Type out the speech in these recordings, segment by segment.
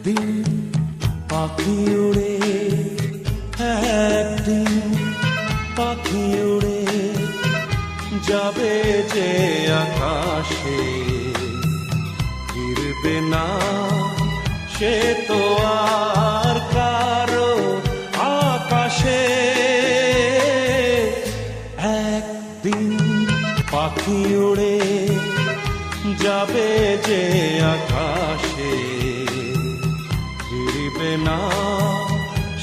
একদিন পাখি উড়ে, একদিন পাখি উড়ে যাবে যে আকাশে, ফিরবে না সে তো আর কারো আকাশে। একদিন পাখি উড়ে যাবে যে আকাশে, ফিরবে না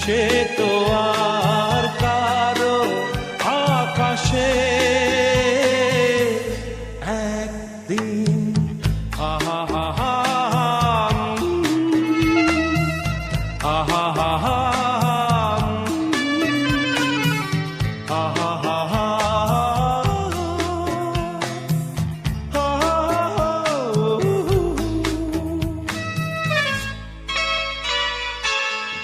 সে তো আর কারো আকাশে। একদিন আহা হা হা আহা হা হা আহা হা হা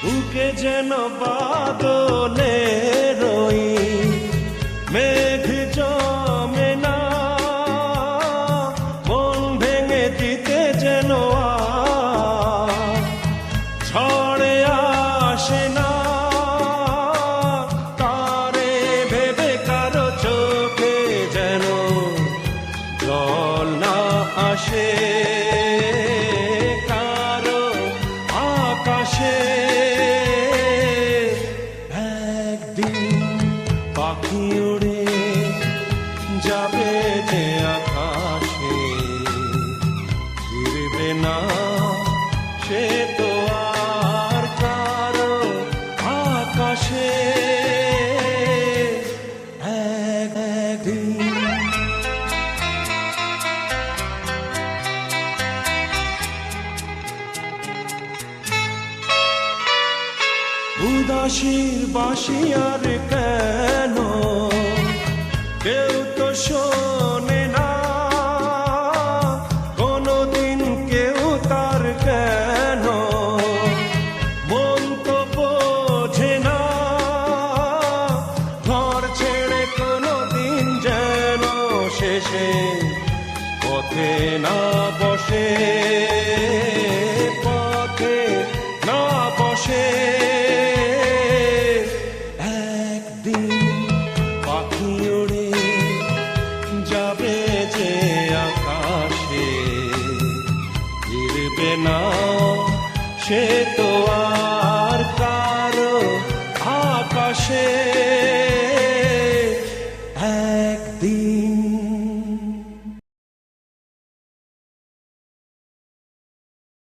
বুকে যেন বাদলে রই, মেঘ জমে না, মন ভেঙে দিতে যেন ঝড়ে আসে না। তারে ভেবে কারো চোখে যেন জল না আসে, কারো আকাশে। পাখি উড়ে যাবে যে আকাশে, ফিরবে না সে তো আর কারো আকাশে। একদিন উদাসীর বাঁশি আর কেন কেউ তো শোনে না, কোনদিন কেউ তার কেন মন তো বোঝে না। ঘর ছেড়ে কোনদিন যেন শেষে পথে না বসে, পথে না বসে। পাখি উড়ে যাবে যে আকাশে, ফিরবে না সে তো আর কারো আকাশে।